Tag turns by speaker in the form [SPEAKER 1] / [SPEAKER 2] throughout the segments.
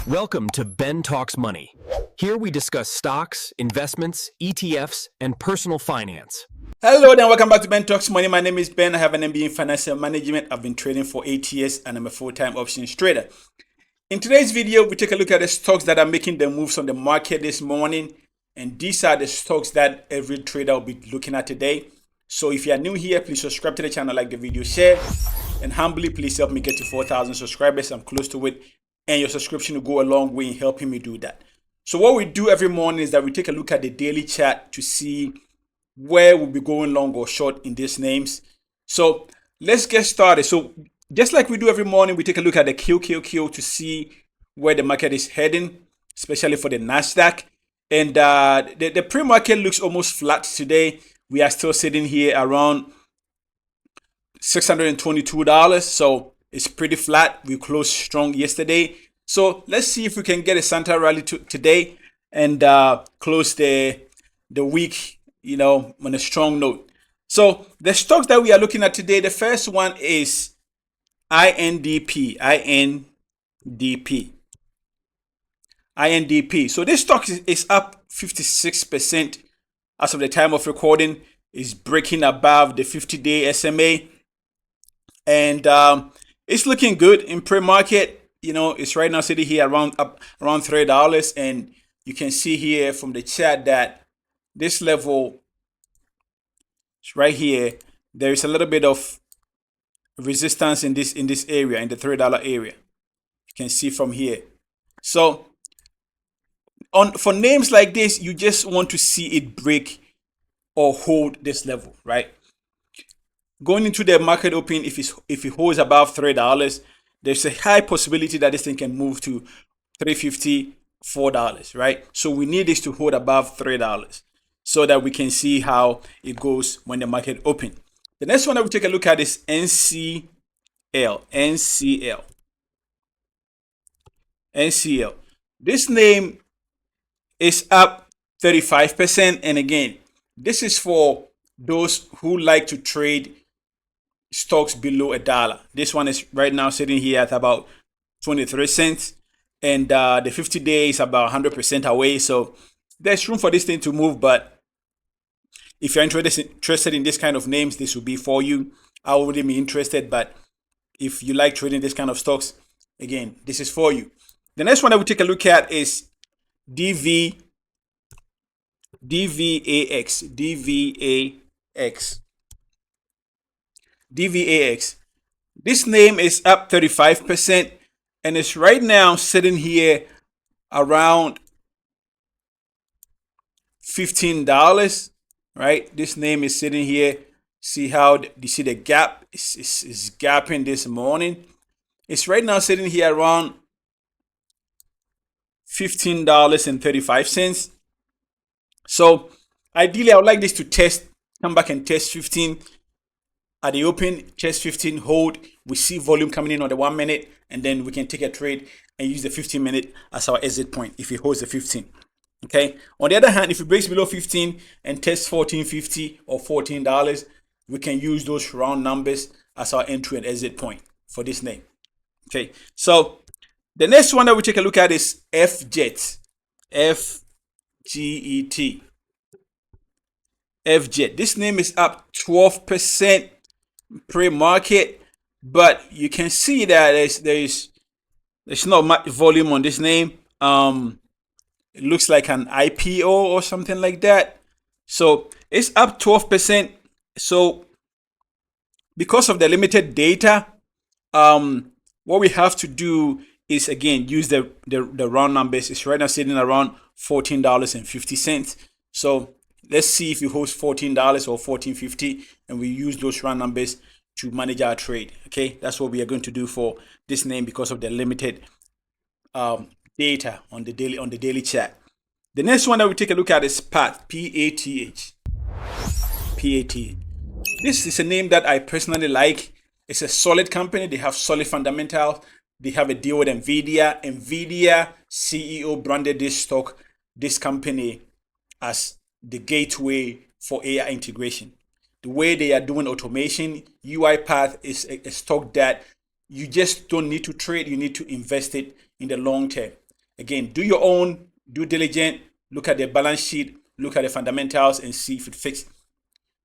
[SPEAKER 1] Welcome to Ben Talks Money. Here we discuss stocks, investments, ETFs, and personal finance.
[SPEAKER 2] Hello and welcome back to Ben Talks Money. My name is Ben. I have an MBA in Financial Management. I've been trading for 8 years and I'm a full-time options trader. In today's video, we take a look at the stocks that are making the moves on the market this morning. And these are the stocks that every trader will be looking at today. So if you are new here, please subscribe to the channel, like the video, share. And humbly, please help me get to 4,000 subscribers. I'm close to it. And your subscription will go a long way in helping me do that. So what we do every morning is that we take a look at the daily chart to see where we'll be going long or short in these names. So let's get started. So just like we do every morning, we take a look at the QQQ to see where the market is heading, especially for the NASDAQ. And the pre-market looks almost flat today. We are still sitting here around $622. So it's pretty flat. We closed strong yesterday. So let's see if we can get a Santa rally today and close the week, on a strong note. So the stocks that we are looking at today, the first one is INDP. INDP. So this stock is up 56% as of the time of recording. Is breaking above the 50-day SMA. And it's looking good in pre-market. It's right now sitting here around $3, and you can see here from the chart that this level is right here. There is a little bit of resistance in this area, in the $3 area. You can see from here. So for names like this, you just want to see it break or hold this level, right? Going into the market open, if it holds above $3, there's a high possibility that this thing can move to $3.50, $4, right? So we need this to hold above $3 so that we can see how it goes when the market open. The next one that we take a look at is NCL. This name is up 35%. And again, this is for those who like to trade stocks below $1. This one is right now sitting here at about 23 cents, and the 50 days is about 100% away. So there's room for this thing to move, but if you're interested in this kind of names, this will be for you. I wouldn't be interested, but if you like trading this kind of stocks, again, this is for you. The next one that we take a look at is DVAX. This name is up 35% and it's right now sitting here around $15, right? This name is sitting here. See how you see the gap is gapping this morning. It's right now sitting here around $15.35. So ideally, I would like this to come back and test 15. At the open, test 15, hold. We see volume coming in on the 1 minute, and then we can take a trade and use the 15 minute as our exit point if it holds the 15. Okay. On the other hand, if it breaks below 15 and tests $14.50 or $14, we can use those round numbers as our entry and exit point for this name. Okay. So the next one that we take a look at is FJET. FJET. FJET. This name is up 12% pre-market, but you can see that there's not much volume on this name. It looks like an IPO or something like that. So it's up 12%. So because of the limited data, what we have to do is again use the round numbers. It's right now sitting around $14.50. So let's see if it holds $14 or $14.50, and we use those round numbers to manage our trade. Okay, that's what we are going to do for this name because of the limited data on the daily chart. The next one that we take a look at is PATH. PATH. This is a name that I personally like. It's a solid company. They have solid fundamentals. They have a deal with NVIDIA. NVIDIA CEO branded this company as the gateway for AI integration. The way they are doing automation, UiPath is a stock that you just don't need to trade. You need to invest it in the long term. Again, do your own due diligence, look at the balance sheet, look at the fundamentals, and see if it fits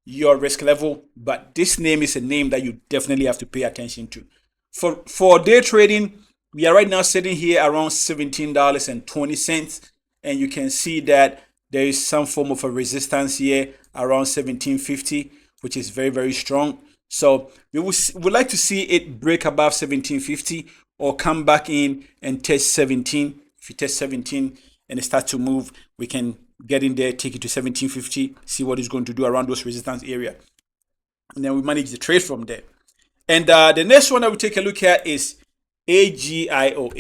[SPEAKER 2] your risk level. But this name is a name that you definitely have to pay attention to. For day trading, we are right now sitting here around $17.20, and you can see that there is some form of a resistance here around 17.50, which is very, very strong. So we would like to see it break above 17.50 or come back in and test 17. If you test 17 and it starts to move, we can get in there, take it to 17.50, see what it's going to do around those resistance area, and then we manage the trade from there. And the next one that we take a look at is AGIO.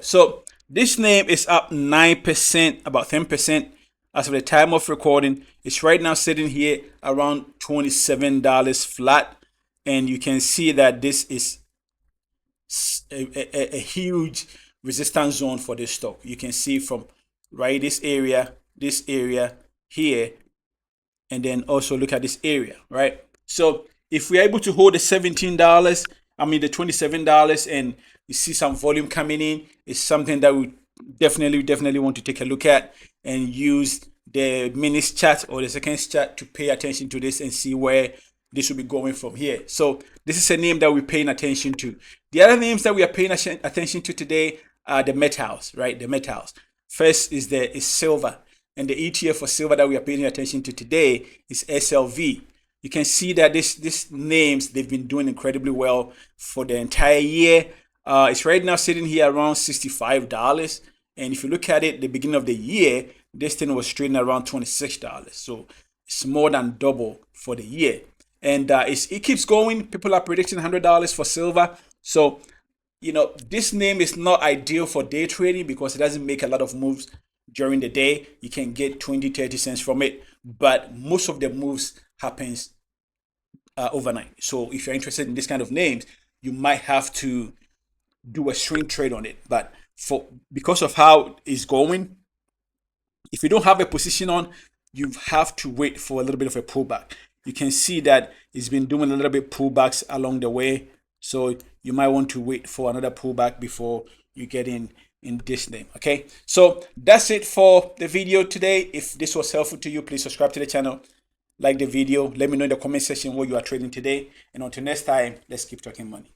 [SPEAKER 2] So this name is up 9%, about 10% as of the time of recording. It's right now sitting here around $27 flat, and you can see that this is a huge resistance zone for this stock. You can see from right this area here, and then also look at this area, right? So if we're able to hold the $17, I mean the $27, and you see some volume coming in, it's something that we definitely want to take a look at and use the minutes chart or the seconds chart to pay attention to this and see where this will be going from here. So this is a name that we're paying attention to. The other names that we are paying attention to today are the metals, right? The metals. First is silver, and the ETF for silver that we are paying attention to today is SLV. You can see that these names, they've been doing incredibly well for the entire year. It's right now sitting here around $65, and if you look at it, the beginning of the year, this thing was trading around $26. So it's more than double for the year. And it keeps going. People are predicting $100 for silver. So, this name is not ideal for day trading because it doesn't make a lot of moves during the day. You can get 20-30 cents from it, but most of the moves happens overnight. So if you're interested in this kind of names, you might have to do a swing trade on it. But because of how it's going, if you don't have a position on, you have to wait for a little bit of a pullback. You can see that it's been doing a little bit pullbacks along the way. So you might want to wait for another pullback before you get in this name. Okay, so that's it for the video today. If this was helpful to you, please subscribe to the channel, like the video, let me know in the comment section what you are trading today, and until next time, let's keep talking money.